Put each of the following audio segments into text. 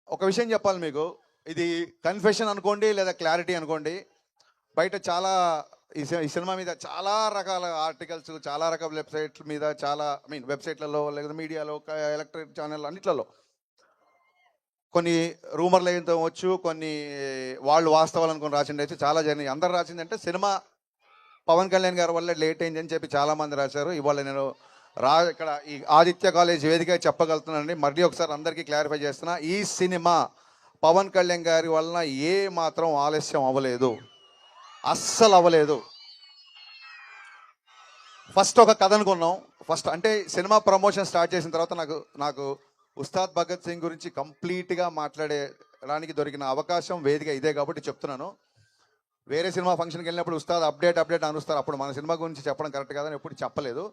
ఒక విషయం చెప్పాలి మీకు. ఇది కన్ఫెషన్ అనుకోండి లేదా క్లారిటీ అనుకోండి. బయట చాలా ఈ సినిమా మీద చాలా రకాల ఆర్టికల్స్, చాలా రకాల వెబ్సైట్ల మీద, చాలా వెబ్సైట్లలో లేదా మీడియాలో, ఎలక్ట్రిక్ ఛానల్ అన్నిట్లలో కొన్ని రూమర్లు అవచ్చు, కొన్ని వాళ్ళు వాస్తవాలు అనుకుని రాసిండేసి చాలా జరిగినాయి. అందరు రాసిందంటే సినిమా పవన్ కళ్యాణ్ గారి వల్ల లేట్ అయిందని చెప్పి చాలామంది రాశారు. ఇవాళ నేను ఇక్కడ ఈ ఆదిత్య కాలేజ్ వేదిక చెప్పగలుగుతున్నానండి. మళ్ళీ ఒకసారి అందరికీ క్లారిఫై చేస్తున్నా, ఈ సినిమా పవన్ కళ్యాణ్ గారి వలన ఏ మాత్రం ఆలస్యం అవ్వలేదు, అస్సలు అవ్వలేదు. ఫస్ట్ ఒక కథ అనుకున్నాం. ఫస్ట్ అంటే సినిమా ప్రమోషన్ స్టార్ట్ చేసిన తర్వాత నాకు ఉస్తాద్ భగత్ సింగ్ గురించి కంప్లీట్గా మాట్లాడేడానికి దొరికిన అవకాశం వేదిక ఇదే కాబట్టి చెప్తున్నాను. వేరే సినిమా ఫంక్షన్కి వెళ్ళినప్పుడు ఉస్తాద్ అప్డేట్ అనుస్తారు, అప్పుడు మన సినిమా గురించి చెప్పడం కరెక్ట్ కాదని ఎప్పుడు చెప్పలేదు.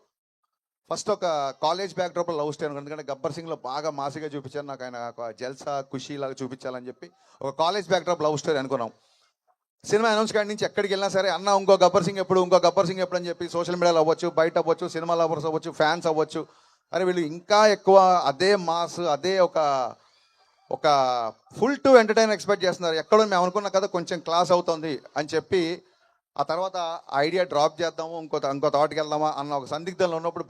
ఫస్ట్ ఒక కాలేజ్ బ్యాక్డ్రాప్లో లవ్ స్టోరీ, ఎందుకంటే గబ్బర్ సింగ్లో బాగా మాసిగా చూపించారు, నాకు ఆయన ఒక జల్సా ఖుషీ లాగా చూపించాలని చెప్పి ఒక కాలేజ్ బ్యాక్డ్రాప్ లవ్ స్టోరీ అనుకున్నాం. సినిమా అనౌన్స్ కాడి నుంచి ఎక్కడికి వెళ్ళినా సరే, అన్న ఇంకో గబ్బర్ సింగ్ ఎప్పుడు అని చెప్పి సోషల్ మీడియాలో అవ్వచ్చు, బయట అవ్వచ్చు, సినిమా లవర్స్ అవ్వచ్చు, ఫ్యాన్స్ అవ్వచ్చు, అరే వీళ్ళు ఇంకా ఎక్కువ అదే మాస్, అదే ఒక ఫుల్ టు ఎంటర్టైన్ ఎక్స్పెక్ట్ చేస్తున్నారు, ఎక్కడో మేము అనుకున్న కదా కొంచెం క్లాస్ అవుతుంది అని చెప్పి ఆ తర్వాత ఐడియా డ్రాప్ చేద్దాము, ఇంకో థాట్కి వెళ్దామా అన్న ఒక సందిగ్ధంలో ఉన్నప్పుడు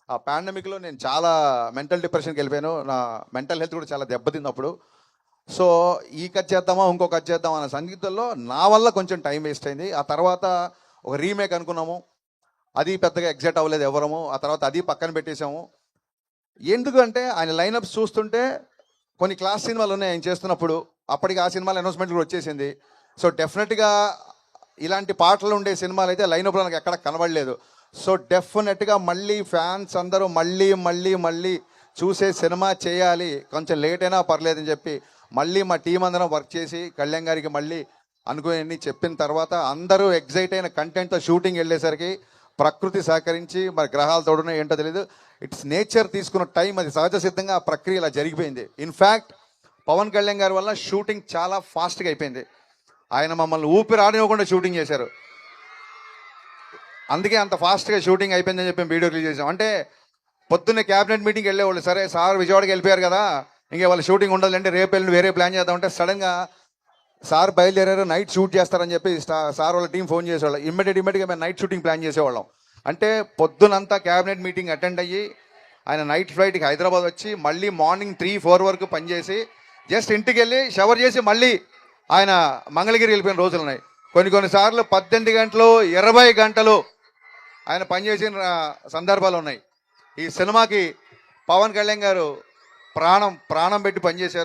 ఆ పాండమిక్లో నేను చాలా మెంటల్ డిప్రెషన్కి వెళ్ళిపోయాను. నా మెంటల్ హెల్త్ కూడా చాలా దెబ్బతింది అప్పుడు. సో ఈ కట్ చేద్దామా ఇంకో కట్ చేద్దామా అన్న సందిగ్ధంలో నా వల్ల కొంచెం టైం వేస్ట్ అయింది. ఆ తర్వాత ఒక రీమేక్ అనుకున్నాము, అది పెద్దగా ఎగ్జైట్ అవ్వలేదు ఎవరము. ఆ తర్వాత అది పక్కన పెట్టేశాము. ఎందుకంటే ఆయన లైనప్స్ చూస్తుంటే కొన్ని క్లాస్ సినిమాలు ఉన్నాయి ఆయన చేస్తున్నప్పుడు, అప్పటికి ఆ సినిమాల అనౌన్స్మెంట్ కూడా వచ్చేసింది. సో డెఫినెట్గా ఇలాంటి పాటలు ఉండే సినిమాలు అయితే లైనప్లో నాకు ఎక్కడ కనబడలేదు. సో డెఫినెట్గా మళ్ళీ ఫ్యాన్స్ అందరూ మళ్ళీ చూసే సినిమా చేయాలి, కొంచెం లేట్ అయినా పర్లేదని చెప్పి మళ్ళీ మా టీం అందరం వర్క్ చేసి కళ్యాణ్ గారికి మళ్ళీ అనుకుని చెప్పిన తర్వాత అందరూ ఎగ్జైట్ అయిన కంటెంట్తో షూటింగ్ వెళ్ళేసరికి ప్రకృతి సహకరించి, మరి గ్రహాలు తోడునే ఏంటో తెలియదు, ఇట్స్ నేచర్ తీసుకున్న టైం, అది సహజ సిద్ధంగా ఆ ప్రక్రియ ఇలా జరిగిపోయింది. ఇన్ఫ్యాక్ట్ పవన్ కళ్యాణ్ గారి వల్ల షూటింగ్ చాలా ఫాస్ట్గా అయిపోయింది. ఆయన మమ్మల్ని ఊపిరి ఆడనివ్వకుండా షూటింగ్ చేశారు, అందుకే అంత ఫాస్ట్గా షూటింగ్ అయిపోయిందని చెప్పి వీడియో రిలీజ్ చేసాం. అంటే పొద్దున్నే క్యాబినెట్ మీటింగ్కి వెళ్ళేవాళ్ళు, సరే సార్ విజయవాడకి వెళ్ళిపోయారు కదా ఇంకే వాళ్ళ షూటింగ్ ఉండదంటే రేపు వెళ్ళి వేరే ప్లాన్ చేద్దామంటే సడన్గా సార్ బయలుదేరారు, నైట్ షూట్ చేస్తారని చెప్పి సార్ వాళ్ళ టీం ఫోన్ చేసేవాళ్ళు. ఇమ్మీడియట్గా మేము నైట్ షూటింగ్ ప్లాన్ చేసేవాళ్ళం. అంటే పొద్దునంతా క్యాబినెట్ మీటింగ్ అటెండ్ అయ్యి ఆయన నైట్ ఫ్లైట్కి హైదరాబాద్ వచ్చి మళ్ళీ మార్నింగ్ 3-4 వరకు పనిచేసి జస్ట్ ఇంటికి వెళ్ళి షవర్ చేసి మళ్ళీ ఆయన మంగళగిరి వెళ్ళిపోయిన రోజులు ఉన్నాయి. కొన్నిసార్లు 18 గంటలు 20 గంటలు ఆయన పనిచేసిన సందర్భాలు ఉన్నాయి. ఈ సినిమాకి పవన్ కళ్యాణ్ గారు ప్రాణం పెట్టి పనిచేశారు.